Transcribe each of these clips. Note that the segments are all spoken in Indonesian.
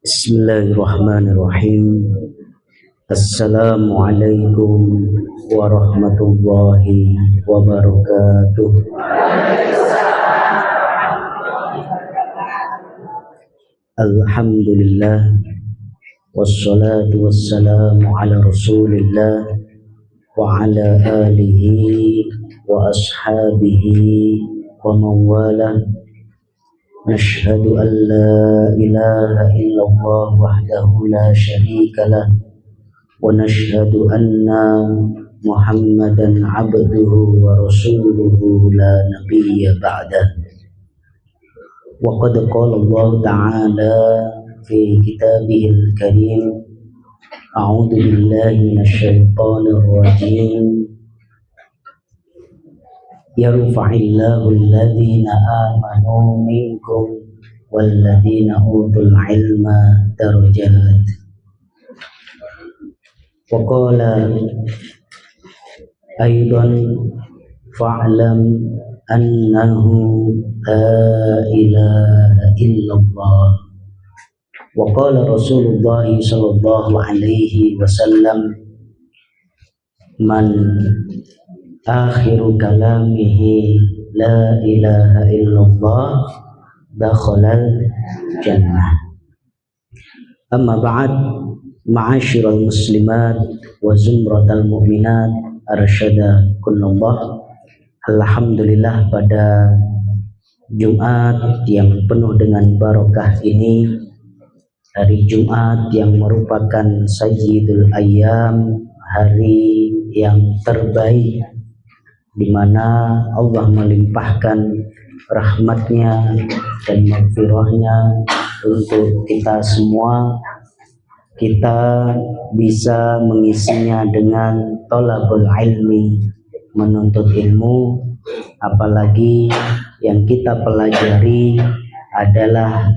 Bismillahirrahmanirrahim. Assalamualaikum warahmatullahi wabarakatuh. Alhamdulillah wassalatu wassalamu ala Rasulillah wa ala alihi wa ashabihi wa mawalah. Nashhadu an la ilaha illallah wahdahu la syarika lah wa nashhadu anna Muhammadan abduhu wa rasuluhu la nabiyya ba'dah. Wa qad qala Allah ta'ala fi kitabihil karim, a'udzu billahi minasyaitonir rajim. Yarfa'illahu alladhina amanu minkum walladhina utul ilma darajat. Wa qala aidan fa'lam annahu la ilaha illallah. Wa qala Rasulullah sallallahu alaihi wasallam, man akhiru kalamihi la ilaha illallah dakhalal jannah. Amma ba'd, ma'asyiral muslimat wa zumratal mu'minat arsyadakumullah. Alhamdulillah, pada Jumat yang penuh dengan barakah ini, hari Jumat yang merupakan sayyidul ayyam, hari yang terbaik, di mana Allah melimpahkan rahmatnya dan maghfirahnya untuk kita semua. Kita bisa mengisinya dengan thalabul ilmi, menuntut ilmu, apalagi yang kita pelajari adalah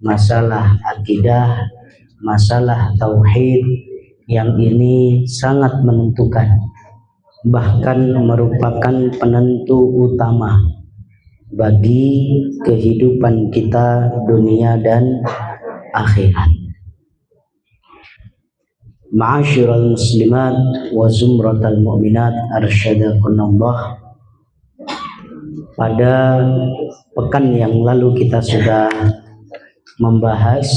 masalah akidah, masalah tauhid, yang ini sangat menentukan, bahkan merupakan penentu utama bagi kehidupan kita dunia dan akhirat. Ma'asyiral muslimat wa zumratal mu'minat arsyadakumullah. Pada pekan yang lalu kita sudah membahas,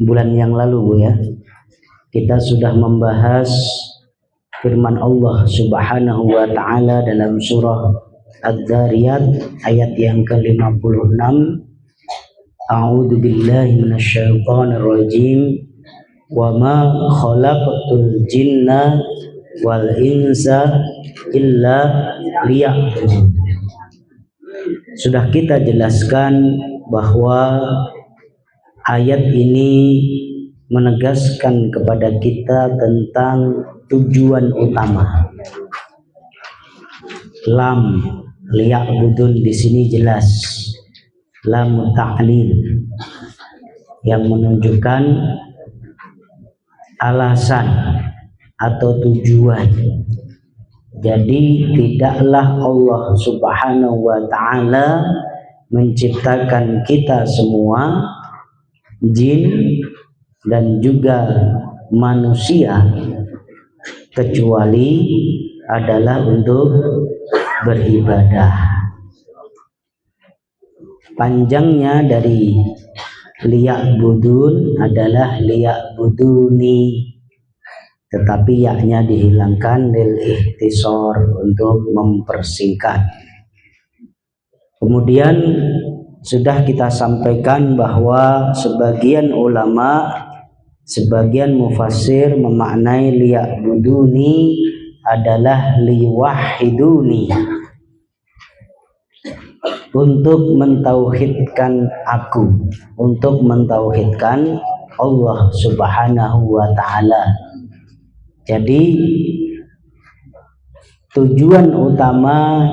bulan yang lalu Bu ya, kita sudah membahas firman Allah Subhanahu wa ta'ala dalam surah Adz-Dzariyat ayat yang ke-56. A'udzu billahi minasyaitonir rajim. Wa ma khalaqtul jinna wal insa illa liya'budun. Sudah kita jelaskan bahwa ayat ini menegaskan kepada kita tentang tujuan utama. Lam liya'budun di sini jelas lam ta'lil yang menunjukkan alasan atau tujuan. Jadi tidaklah Allah Subhanahu wa ta'ala menciptakan kita semua, jin dan juga manusia, kecuali adalah untuk beribadah. Panjangnya dari liya'budun adalah liya'buduni, tetapi yaknya dihilangkan lil ikhtisar untuk mempersingkat. Kemudian sudah kita sampaikan bahwa sebagian ulama, sebagian mufassir memaknai liya'buduni adalah liwahiduni, untuk mentauhidkan aku, untuk mentauhidkan Allah Subhanahu wa ta'ala. Jadi tujuan utama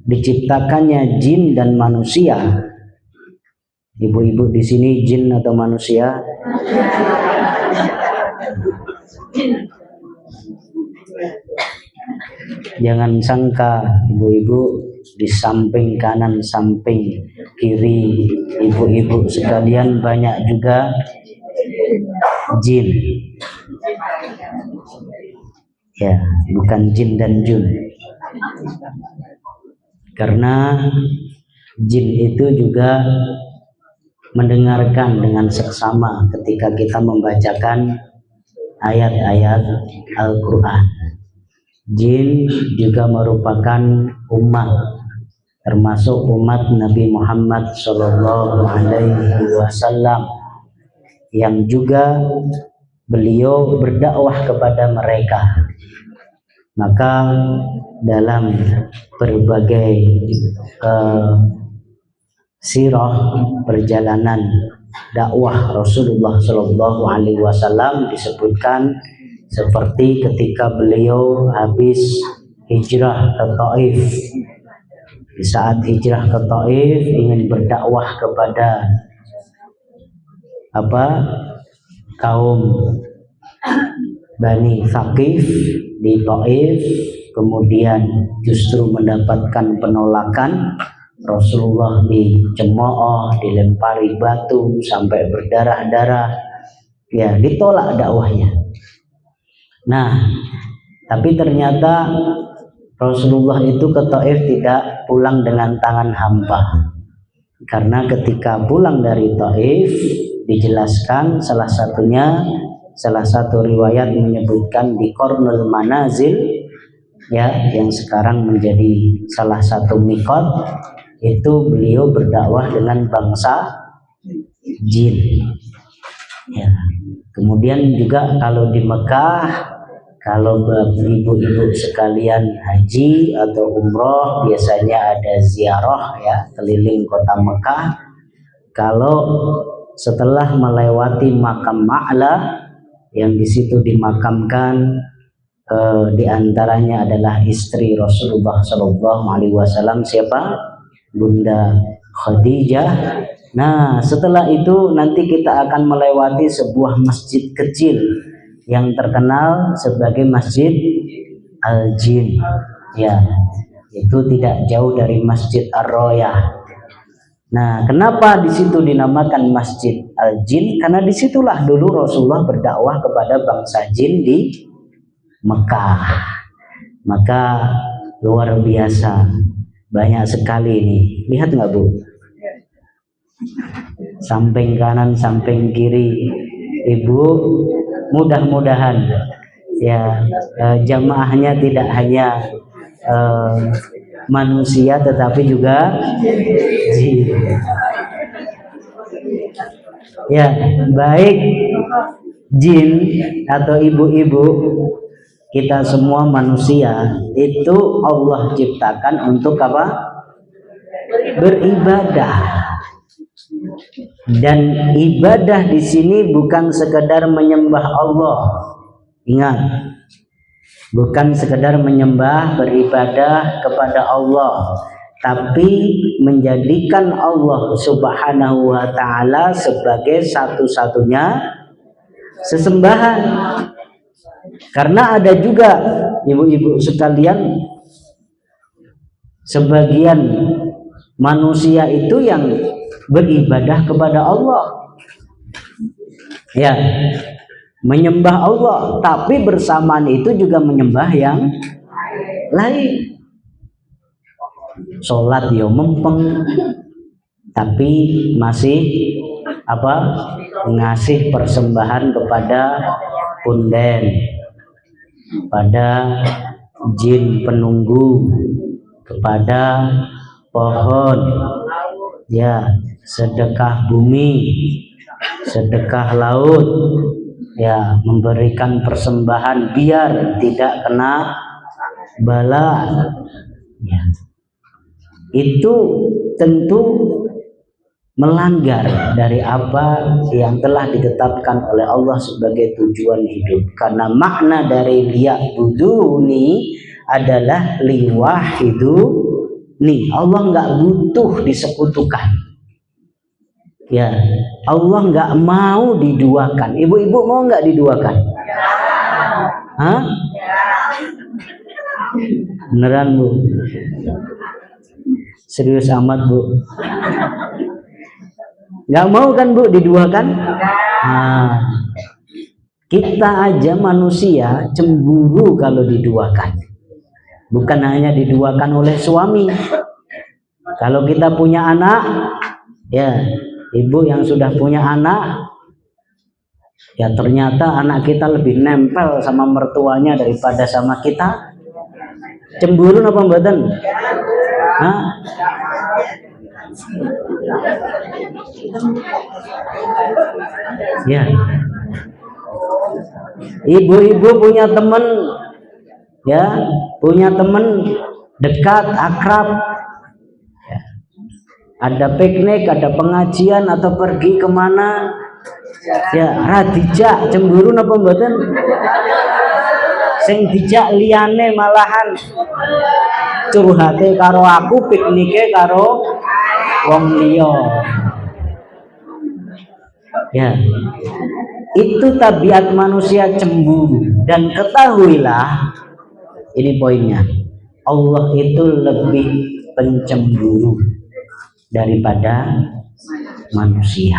diciptakannya jin dan manusia. Ibu-ibu di sini jin atau manusia? Jangan sangka ibu-ibu di samping kanan samping kiri ibu-ibu sekalian banyak juga jin. Ya, bukan jin dan jun. Karena jin itu juga mendengarkan dengan seksama ketika kita membacakan ayat-ayat Al-Quran. Jin juga merupakan umat, termasuk umat Nabi Muhammad SAW, yang juga beliau berdakwah kepada mereka. Maka dalam berbagai sirah perjalanan dakwah Rasulullah SAW disebutkan seperti ketika beliau habis hijrah ke Taif. Di saat hijrah ke Taif ingin berdakwah kepada kaum Bani Thaqif di Taif, kemudian justru mendapatkan penolakan. Rasulullah dicemooh, dilempari batu sampai berdarah-darah, ya ditolak dakwahnya. Nah, tapi ternyata Rasulullah itu ke Taif tidak pulang dengan tangan hampa, karena ketika pulang dari Taif dijelaskan salah satu riwayat menyebutkan di Qarnul Manazil, ya, yang sekarang menjadi salah satu miqat, itu beliau berdakwah dengan bangsa jin. Ya. Kemudian juga kalau di Mekah, kalau ibu-ibu sekalian haji atau umroh, biasanya ada ziarah, ya, keliling kota Mekah. Kalau setelah melewati makam Ma'la, yang di situ dimakamkan di antaranya adalah istri Rasulullah SAW, siapa? Bunda Khadijah. Nah, setelah itu nanti kita akan melewati sebuah masjid kecil yang terkenal sebagai Masjid Al-Jin. Ya, itu tidak jauh dari Masjid Ar-Royah. Nah, kenapa di situ dinamakan Masjid Al-Jin? Karena disitulah dulu Rasulullah berdakwah kepada bangsa jin di Mekah. Maka luar biasa, banyak sekali ini. Lihat nggak Bu? Samping kanan, samping kiri, Ibu, mudah-mudahan ya jamaahnya tidak hanya manusia tetapi juga jin. Ya, baik jin atau ibu-ibu, kita semua manusia itu Allah ciptakan untuk apa? Beribadah. Dan ibadah di sini bukan sekedar menyembah Allah. Ingat, bukan sekedar menyembah, beribadah kepada Allah, tapi menjadikan Allah Subhanahu wa ta'ala sebagai satu-satunya sesembahan. Karena ada juga ibu-ibu sekalian, sebagian manusia itu yang beribadah kepada Allah, ya, menyembah Allah, tapi bersamaan itu juga menyembah yang lain. Sholat ya mempeng, tapi masih ngasih persembahan kepada punden, pada jin penunggu, kepada pohon, ya, sedekah bumi, sedekah laut, ya, memberikan persembahan biar tidak kena bala, ya. Itu tentu melanggar dari apa yang telah ditetapkan oleh Allah sebagai tujuan hidup. Karena makna dari liya'buduni adalah liwahiduni. Allah nggak butuh disekutukan. Ya, Allah nggak mau diduakan. Ibu-ibu mau nggak diduakan? Hah? Beneran Bu? Serius amat Bu? Nggak mau kan Bu diduakan? Nah, kita aja manusia cemburu kalau diduakan. Bukan hanya diduakan oleh suami. Kalau kita punya anak, ya ibu yang sudah punya anak, ya ternyata anak kita lebih nempel sama mertuanya daripada sama kita. Cemburu apa mboten? Hah? Ya. Ibu-ibu punya teman, ya, punya teman dekat, akrab. Ya. Ada piknik, ada pengajian atau pergi kemana, ya, radijak cemburu napa mboten? Sing dijak liyane malahan curhate karo aku, piknike karo wong liya. Ya. Itu tabiat manusia cemburu, dan ketahuilah ini poinnya. Allah itu lebih pencemburu daripada manusia.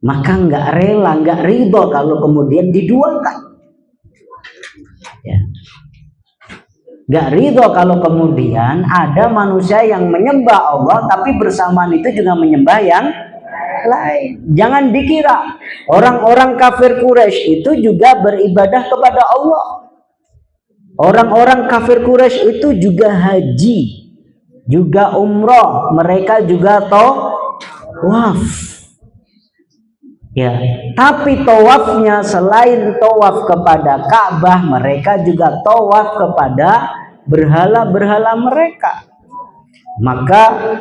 Maka nggak rela, nggak ridho kalau kemudian diduakan. Ya. Nggak ridho kalau kemudian ada manusia yang menyembah Allah tapi bersamaan itu juga menyembah yang lain. Jangan dikira orang-orang kafir Quraisy itu juga beribadah kepada Allah. Orang-orang kafir Quraisy itu juga haji, juga umroh, mereka juga tawaf. Ya, tapi tawafnya selain tawaf kepada Ka'bah, mereka juga tawaf kepada berhala-berhala mereka. Maka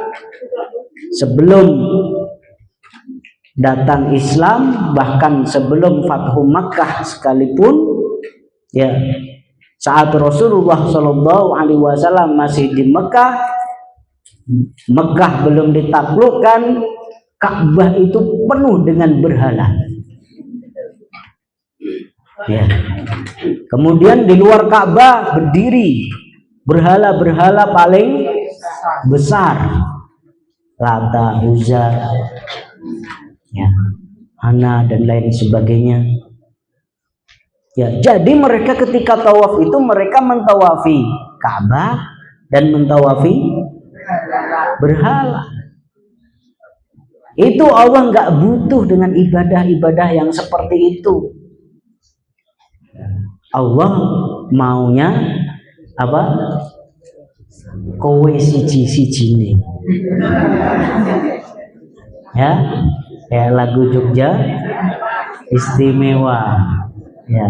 sebelum datang Islam, bahkan sebelum Fathu Makkah sekalipun, ya, saat Rasulullah Shallallahu Alaihi Wasallam masih di Mekah, Mekah belum ditaklukkan, Ka'bah itu penuh dengan berhala. Ya. Kemudian di luar Ka'bah berdiri berhala-berhala paling besar, Lata, Uzza, ya, Hana dan lain sebagainya. Ya, jadi mereka ketika tawaf itu mereka mentawafi Ka'bah dan mentawafi berhala. Itu Allah nggak butuh dengan ibadah-ibadah yang seperti itu. Allah maunya apa? Kowe siji-sijine. Ya, kayak lagu Jogja istimewa. Ya,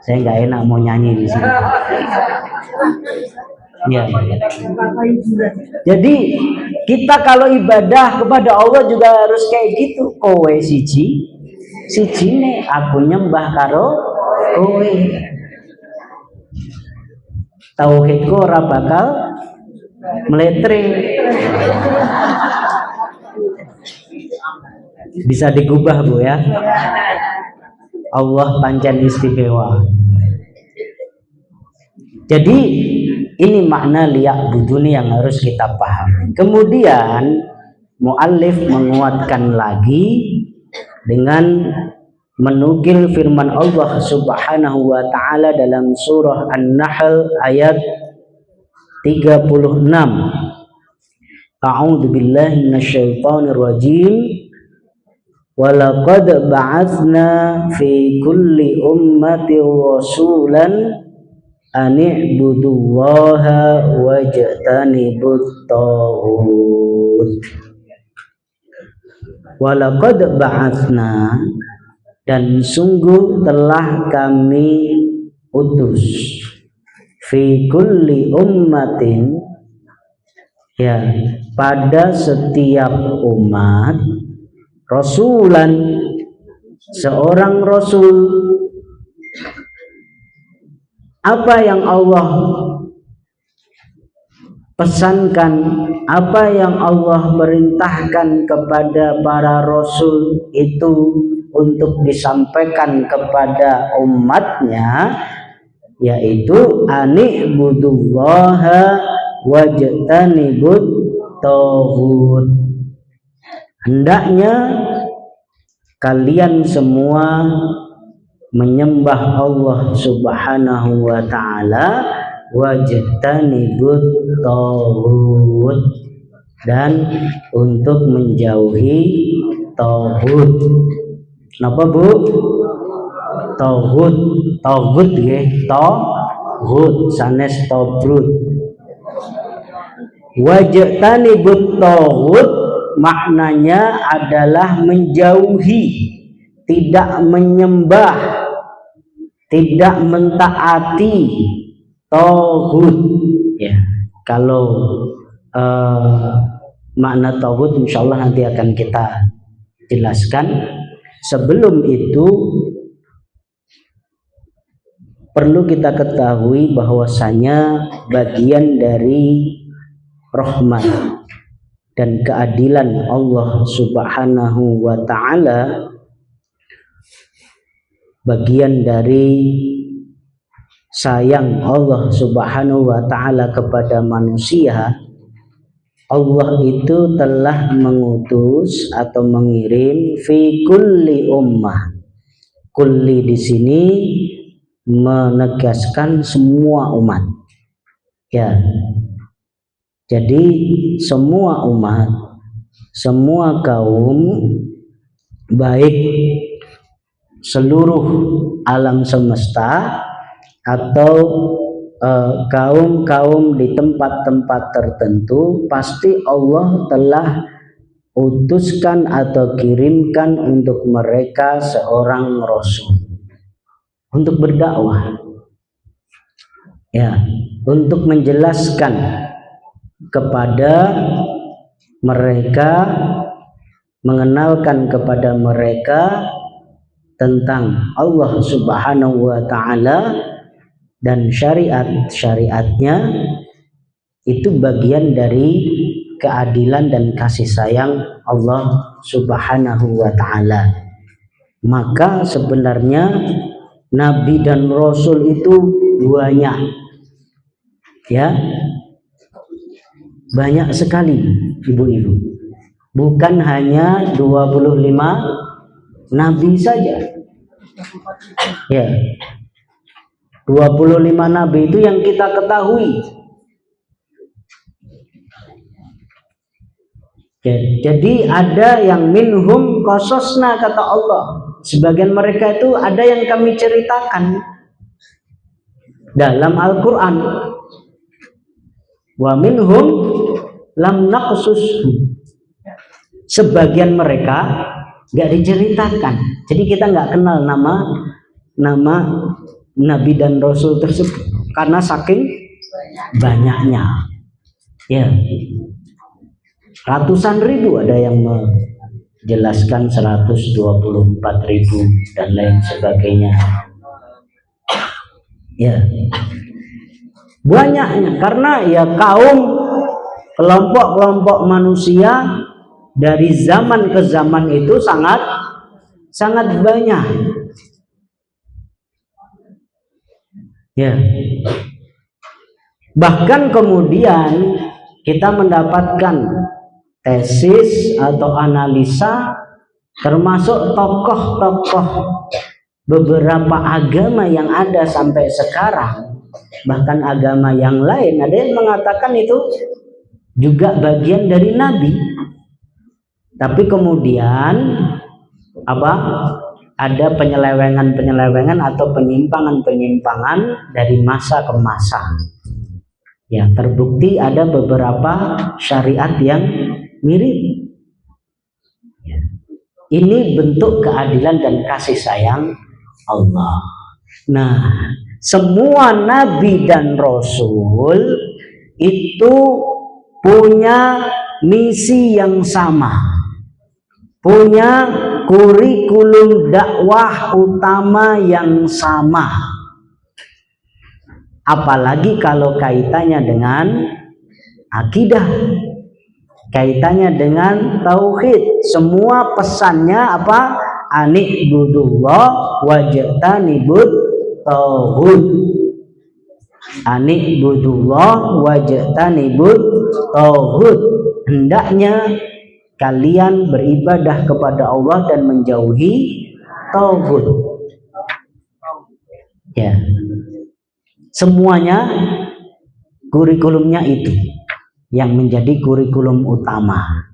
saya nggak enak mau nyanyi di sini. Ya. Jadi kita kalau ibadah kepada Allah juga harus kayak gitu. Kowe sijine, aku nyembah karo kowe. Tauhidku ora bakal meletre. Bisa digubah Bu ya. Allah pancen istimewa. Jadi ini makna liya'buduni yang harus kita pahami. Kemudian muallif menguatkan lagi dengan menukil firman Allah Subhanahu wa taala dalam surah An-Nahl ayat 36. A'udzu billahi minasyaitonir rajim. Walaqad ba'atsna fi kulli ummatin rasulan an i'budullaha wajtanibut taghut. Walaqad ba'atsna, dan sungguh telah kami utus, fi kulli ummatin, ya, pada setiap umat, rasulan, seorang rasul. Apa yang Allah pesankan, apa yang Allah perintahkan kepada para rasul itu untuk disampaikan kepada umatnya, yaitu ani'budullaha wajtanibut taghut. hendaknya kalian semua menyembah Allah Subhanahu wa ta'ala, wajtanibut taghut, dan untuk menjauhi taghut. Napa Bu? Taghut nggih, taghut sanes tobrut. Wajtanibut taghut maknanya adalah menjauhi, tidak menyembah, tidak mentaati taghut. Ya, kalau makna taghut insyaallah nanti akan kita jelaskan. Sebelum itu perlu kita ketahui bahwasanya bagian dari rahmat dan keadilan Allah Subhanahu wa ta'ala, bagian dari sayang Allah Subhanahu wa ta'ala kepada manusia, Allah itu telah mengutus atau mengirim fi kulli ummah. Kulli di sini menegaskan semua umat. Ya. Jadi semua umat, semua kaum, baik seluruh alam semesta atau kaum-kaum di tempat-tempat tertentu, pasti Allah telah utuskan atau kirimkan untuk mereka seorang rasul untuk berdakwah, ya, untuk menjelaskan kepada mereka, mengenalkan kepada mereka tentang Allah Subhanahu wa ta'ala dan syariat-syariatnya. Itu bagian dari keadilan dan kasih sayang Allah Subhanahu wa ta'ala. Maka sebenarnya Nabi dan Rasul itu banyak, ya, banyak sekali ibu-ibu. Bukan hanya 25 Nabi saja, ya, 25 Nabi itu yang kita ketahui. Jadi ada yang minhum qasasna, kata Allah. Sebagian mereka itu ada yang kami ceritakan dalam Al-Quran. Wa minhum lam naqsushu. Sebagian mereka nggak diceritakan. Jadi kita nggak kenal nama Nabi dan Rasul tersebut karena saking banyaknya. Ya, ratusan ribu, ada yang menjelaskan 124.000 dan lain sebagainya. Ya, banyaknya karena ya kaum, kelompok-kelompok manusia dari zaman ke zaman itu sangat banyak. Ya, bahkan kemudian kita mendapatkan tesis atau analisa termasuk tokoh-tokoh beberapa agama yang ada sampai sekarang, bahkan agama yang lain, ada yang mengatakan itu juga bagian dari Nabi. Tapi kemudian ada penyelewengan atau penyimpangan dari masa ke masa. Ya, terbukti ada beberapa syariat yang mirip. Ya. Ini bentuk keadilan dan kasih sayang Allah. Nah, semua nabi dan rasul itu punya misi yang sama, punya kurikulum dakwah utama yang sama. Apalagi kalau kaitannya dengan akidah, kaitannya dengan tauhid. Semua pesannya apa? Ani'budullah wajtanibut taghut. Ani'budullah wajtanibut taghut. Hendaknya kalian beribadah kepada Allah dan menjauhi tauhid. Ya. Semuanya kurikulumnya itu yang menjadi kurikulum utama.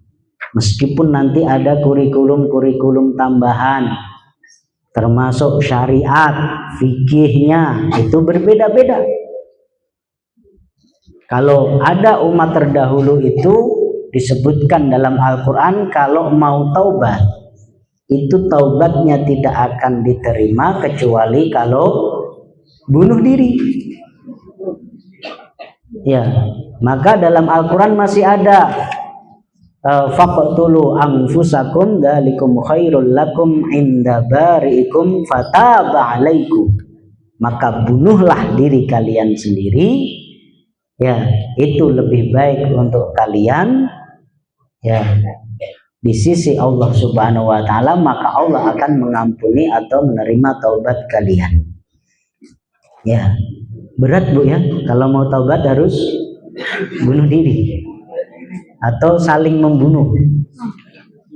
Meskipun nanti ada kurikulum-kurikulum tambahan, termasuk syariat, fikihnya itu berbeda-beda. Kalau ada umat terdahulu itu disebutkan dalam Al-Quran, kalau mau taubat itu taubatnya tidak akan diterima kecuali kalau bunuh diri. Ya, maka dalam Al-Quran masih ada faqtulu anfusakum dzalikum khairul lakum inda bari'ikum fataba 'alaikum. Maka bunuhlah diri kalian sendiri, ya, itu lebih baik untuk kalian, ya, di sisi Allah Subhanahu wa taala, maka Allah akan mengampuni atau menerima taubat kalian. Ya, berat Bu ya, kalau mau taubat harus bunuh diri atau saling membunuh.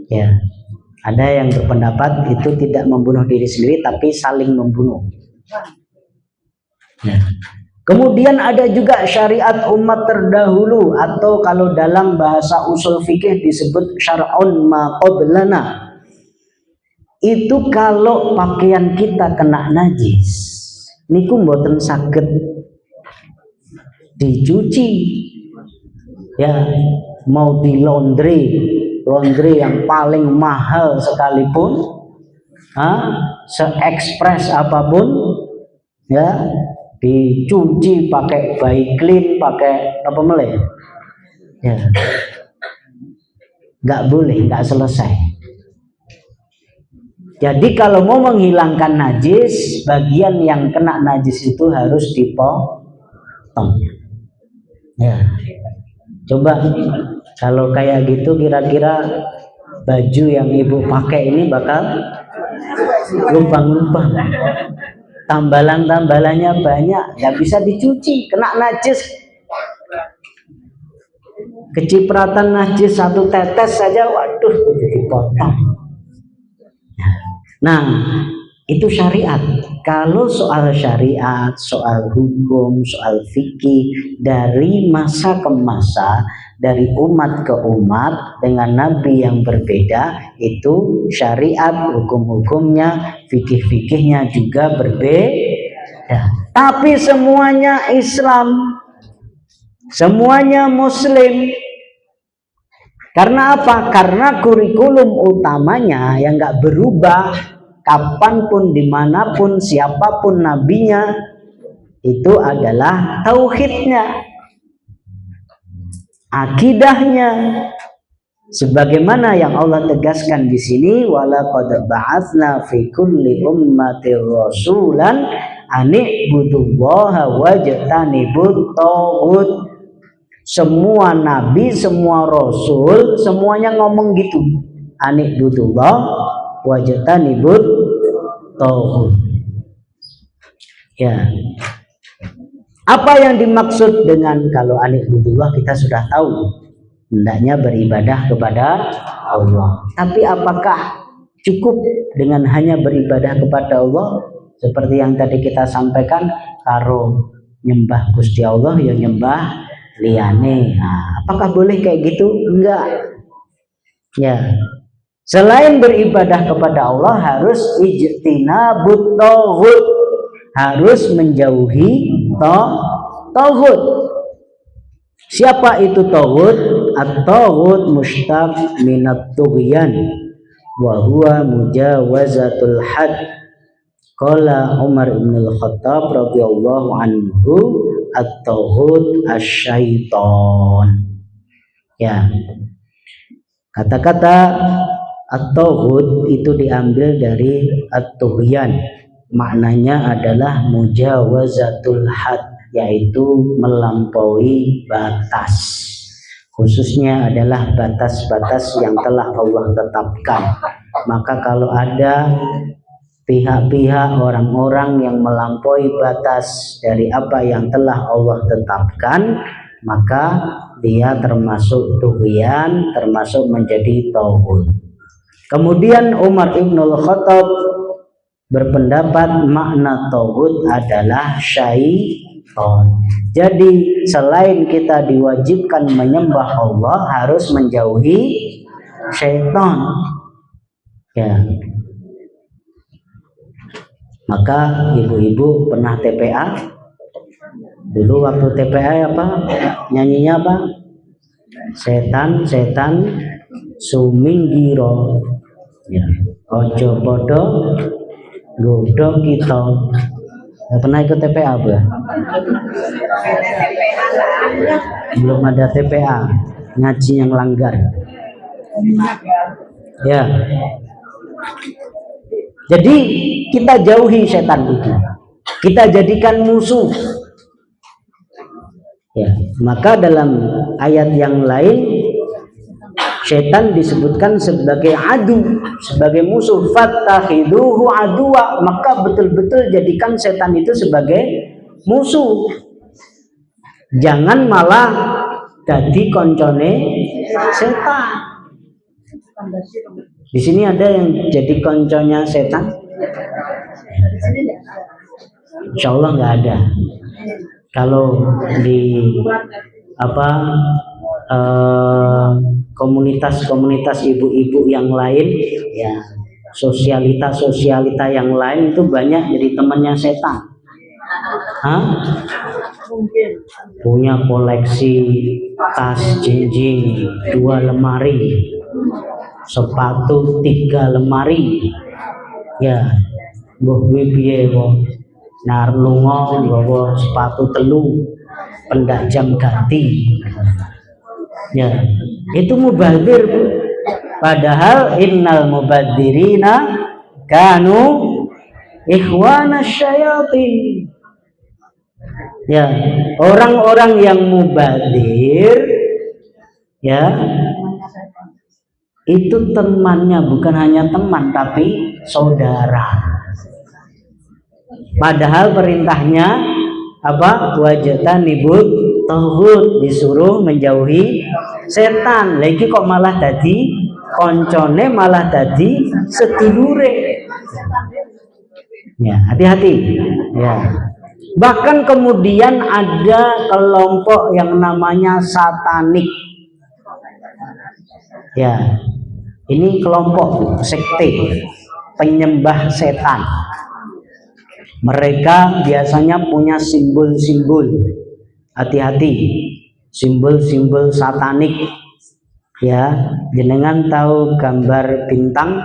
Ya, ada yang berpendapat itu tidak membunuh diri sendiri tapi saling membunuh. Ya. Kemudian ada juga syariat umat terdahulu, atau kalau dalam bahasa usul fikih disebut syar'un ma qablana. Itu kalau pakaian kita kena najis, niku mboten saged dicuci. Ya, mau di laundry yang paling mahal sekalipun, se-ekspres apapun, ya, dicuci pakai Baiklin, pakai apa meleh, ya, nggak boleh, nggak selesai. Jadi kalau mau menghilangkan najis, bagian yang kena najis itu harus dipotong. Ya. Coba kalau kayak gitu, kira-kira baju yang ibu pakai ini bakal lubang-lubang, tambalan-tambalannya banyak, nggak bisa dicuci, kena najis, kecipratan najis satu tetes saja, waduh, dipotong. Nah, itu syariat. Kalau soal syariat, soal hukum, soal fikih, dari masa ke masa, dari umat ke umat, dengan nabi yang berbeda, itu syariat, hukum-hukumnya, fikih-fikihnya juga berbeda. Tapi semuanya Islam, semuanya Muslim. Karena apa? Karena kurikulum utamanya yang nggak berubah kapanpun, dimanapun, siapapun nabinya, itu adalah tauhidnya, akidahnya, sebagaimana yang Allah tegaskan di sini, walaqad ba'atsna fi kulli ummatin rasulan an i'budullaha wajtanibut taghut. Semua nabi, semua rasul, semuanya ngomong gitu, an i'budullah wajtanibut taghut. Ya. Apa yang dimaksud dengan kalau anibudullah kita sudah tahu, hendaknya beribadah kepada Allah. Tapi apakah cukup dengan hanya beribadah kepada Allah? Seperti yang tadi kita sampaikan, karo nyembah Gusti Allah ya nyembah liyane. Nah, apakah boleh kayak gitu? Enggak. Ya. Selain beribadah kepada Allah harus ijtinabut taghut, harus menjauhi taghut. Siapa itu taghut? At-taghut mushtaq minat tughyan wa huwa mujawazatul had. Qala Umar bin Al-Khattab radhiyallahu anhu, at-taghut asyaiton. Ya. Kata-kata at-taghut itu diambil dari at-tughyan. Maknanya adalah mujawazatul had, yaitu melampaui batas. Khususnya adalah batas-batas yang telah Allah tetapkan. Maka kalau ada pihak-pihak, orang-orang yang melampaui batas dari apa yang telah Allah tetapkan, maka dia termasuk tughyan, termasuk menjadi taghut. Kemudian Umar Ibnul Khattab berpendapat makna taghut adalah syaitan. Jadi selain kita diwajibkan menyembah Allah, harus menjauhi syaitan. Ya. Maka ibu-ibu pernah TPA? Dulu waktu TPA apa? Nyanyinya apa? Setan suminggiro. Ya. Ojo podo godho kita. Pernah ikut TPA, Bu? Belum ada TPA, ngaji yang langgar. Ya. Jadi kita jauhi setan itu. Kita jadikan musuh. Ya, maka dalam ayat yang lain setan disebutkan sebagai adu, sebagai musuh. Fattakhiduhu aduwa, maka betul-betul jadikan setan itu sebagai musuh. Jangan malah jadi koncone setan. Di sini ada yang jadi konconya setan? Insya Allah nggak ada. Kalau di komunitas-komunitas ibu-ibu yang lain, ya sosialita yang lain itu banyak jadi temannya setan. Punya koleksi tas jinjing 2 lemari, sepatu 3 lemari, ya mbah piye kok nar lunga nggawa sepatu telu pendak jam ganti. Ya, itu mubadzir, Bu. Padahal innal mubadzirina kanu ikhwana syayatin. Ya, orang-orang yang mubadzir ya itu temannya bukan hanya teman tapi saudara. Padahal perintahnya apa? Wajatanibut taghut, disuruh menjauhi setan. Lagi kok malah tadi koncone, malah tadi sedulure. Ya, hati-hati. Ya. Bahkan kemudian ada kelompok yang namanya satanik. Ya. Ini kelompok sekte penyembah setan. Mereka biasanya punya simbol-simbol. Hati-hati, simbol-simbol satanik. Ya, jenengan tahu gambar bintang?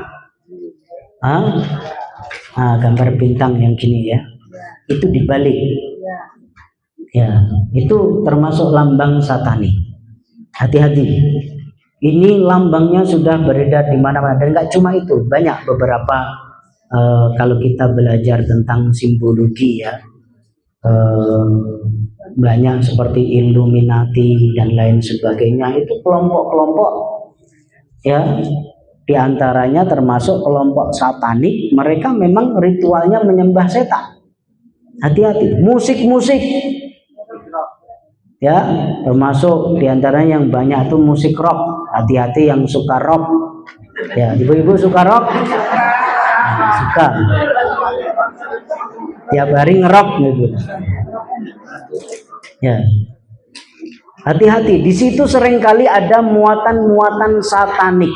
Gambar bintang yang gini ya. Itu dibalik. Ya, itu termasuk lambang satanik. Hati-hati. Ini lambangnya sudah beredar di mana-mana, dan nggak cuma itu, banyak beberapa. Kalau kita belajar tentang simbologi ya, banyak seperti Illuminati dan lain sebagainya, itu kelompok-kelompok ya, diantaranya termasuk kelompok satanik. Mereka memang ritualnya menyembah setan. Hati-hati, musik-musik ya, termasuk diantaranya yang banyak itu musik rock. Hati-hati yang suka rock ya, ibu-ibu suka rock? Suka tiap hari ngerok gitu ya. Hati-hati, di situ seringkali ada muatan-muatan satanik.